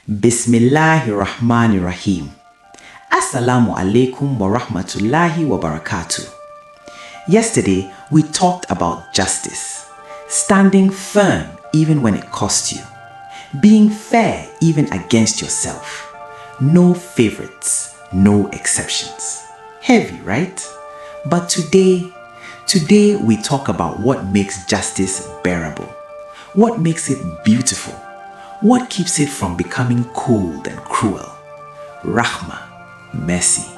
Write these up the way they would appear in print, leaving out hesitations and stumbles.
Bismillahir Rahim. Assalamu alaikum wa rahmatullahi wa barakatuh. Yesterday, we talked about justice, standing firm even when it costs you, being fair even against yourself, no favorites, no exceptions. Heavy, right? But today we talk about what makes justice bearable, what makes it beautiful, what keeps it from becoming cold and cruel. Rahmah, mercy.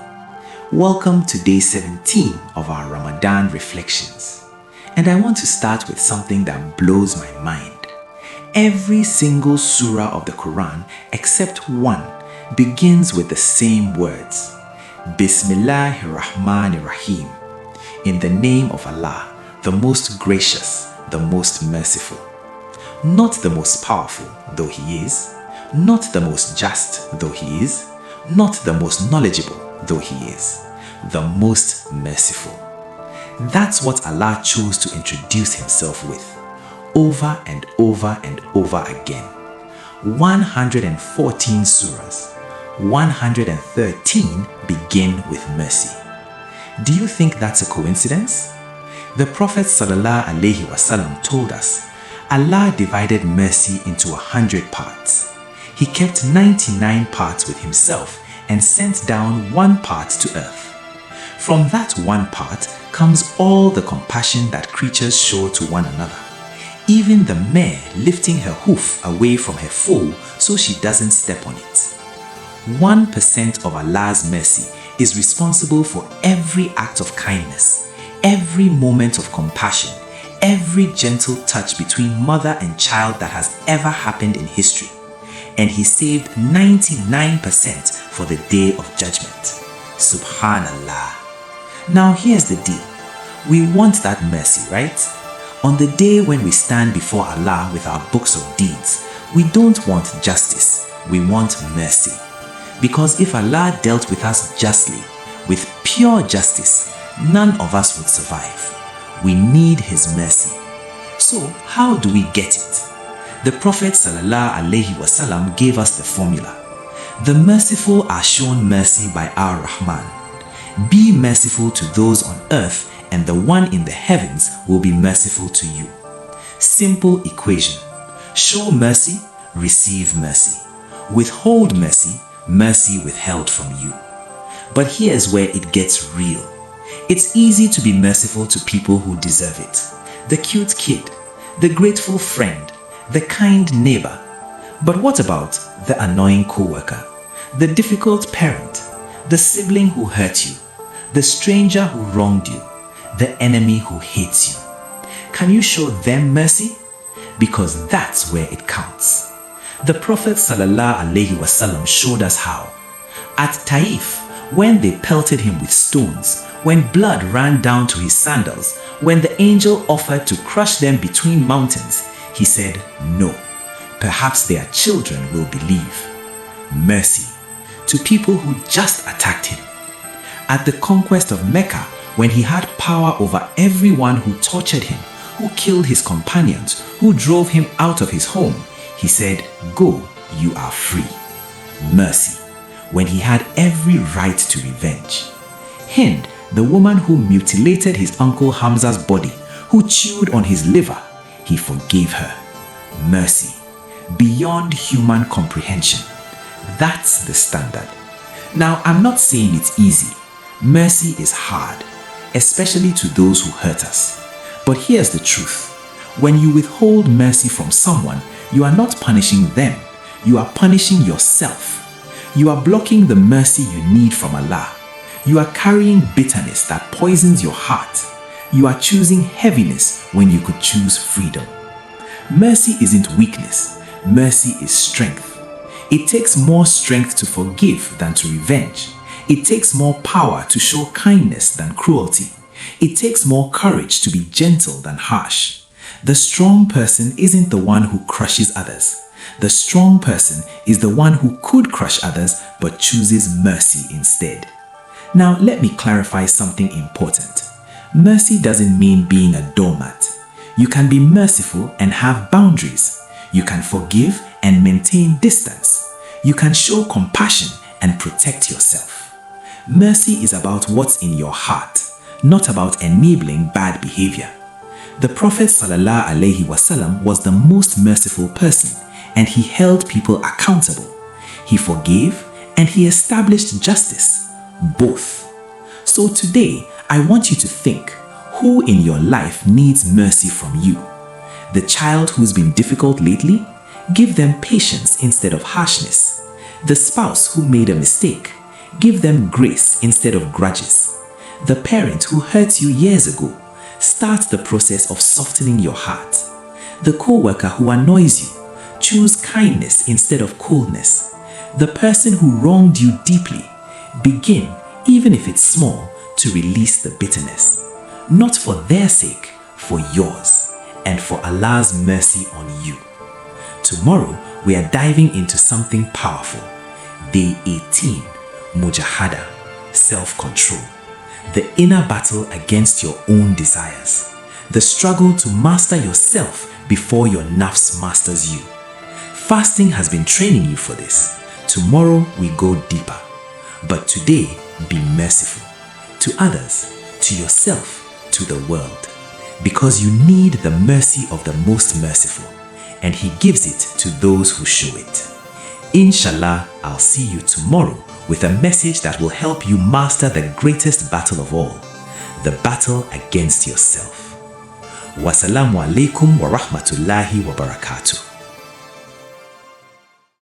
Welcome to day 17 of our Ramadan reflections. And I want to start with something that blows my mind. Every single surah of the Quran, except one, begins with the same words. Bismillahir, Raheem. In the name of Allah, the most gracious, the most merciful. Not the most powerful, though He is. Not the most just, though He is. Not the most knowledgeable, though He is. The most merciful. That's what Allah chose to introduce Himself with, over and over and over again. 114 surahs, 113 begin with mercy. Do you think that's a coincidence? The Prophet ﷺ told us, Allah divided mercy into 100 parts. He kept 99 parts with Himself and sent down one part to earth. From that one part comes all the compassion that creatures show to one another. Even the mare lifting her hoof away from her foal so she doesn't step on it. 1% of Allah's mercy is responsible for every act of kindness, every moment of compassion, every gentle touch between mother and child that has ever happened in history. And He saved 99% for the day of judgment. Subhanallah. Now here's the deal. We want that mercy, right? On the day when we stand before Allah with our books of deeds, we don't want justice, we want mercy. Because if Allah dealt with us justly, with pure justice, none of us would survive. We need His mercy. So how do we get it? The Prophet ﷺ gave us the formula. The merciful are shown mercy by our Rahman. Be merciful to those on earth and the one in the heavens will be merciful to you. Simple equation. Show mercy, receive mercy. Withhold mercy, mercy withheld from you. But here's where it gets real. It's easy to be merciful to people who deserve it. The cute kid, the grateful friend, the kind neighbor. But what about the annoying co-worker, the difficult parent, the sibling who hurt you, the stranger who wronged you, the enemy who hates you? Can you show them mercy? Because that's where it counts. The Prophet ﷺ showed us how. At Taif, when they pelted him with stones, when blood ran down to his sandals, when the angel offered to crush them between mountains, he said, no, perhaps their children will believe. Mercy to people who just attacked him. At the conquest of Mecca, when he had power over everyone who tortured him, who killed his companions, who drove him out of his home, he said, go, you are free. Mercy when he had every right to revenge. Hind, the woman who mutilated his uncle Hamza's body, who chewed on his liver, he forgave her. Mercy, beyond human comprehension. That's the standard. Now, I'm not saying it's easy. Mercy is hard, especially to those who hurt us. But here's the truth. When you withhold mercy from someone, you are not punishing them. You are punishing yourself. You are blocking the mercy you need from Allah. You are carrying bitterness that poisons your heart. You are choosing heaviness when you could choose freedom. Mercy isn't weakness. Mercy is strength. It takes more strength to forgive than to revenge. It takes more power to show kindness than cruelty. It takes more courage to be gentle than harsh. The strong person isn't the one who crushes others. The strong person is the one who could crush others but chooses mercy instead. Now let me clarify something important. Mercy doesn't mean being a doormat. You can be merciful and have boundaries. You can forgive and maintain distance. You can show compassion and protect yourself. Mercy is about what's in your heart, not about enabling bad behavior. The Prophet ﷺ was the most merciful person, and he held people accountable. He forgave and he established justice, both. So today, I want you to think, who in your life needs mercy from you? The child who's been difficult lately? Give them patience instead of harshness. The spouse who made a mistake? Give them grace instead of grudges. The parent who hurt you years ago? Start the process of softening your heart. The co-worker who annoys you? Choose kindness instead of coldness. The person who wronged you deeply? Begin, even if it's small, to release the bitterness. Not for their sake, for yours, and for Allah's mercy on you. Tomorrow, we are diving into something powerful. Day 18, Mujahada, self-control. The inner battle against your own desires. The struggle to master yourself before your nafs masters you. Fasting has been training you for this. Tomorrow we go deeper. But today, be merciful. To others, to yourself, to the world. Because you need the mercy of the most merciful. And he gives it to those who show it. Inshallah, I'll see you tomorrow with a message that will help you master the greatest battle of all, the battle against yourself. Wassalamu alaikum wa rahmatullahi wa barakatuh.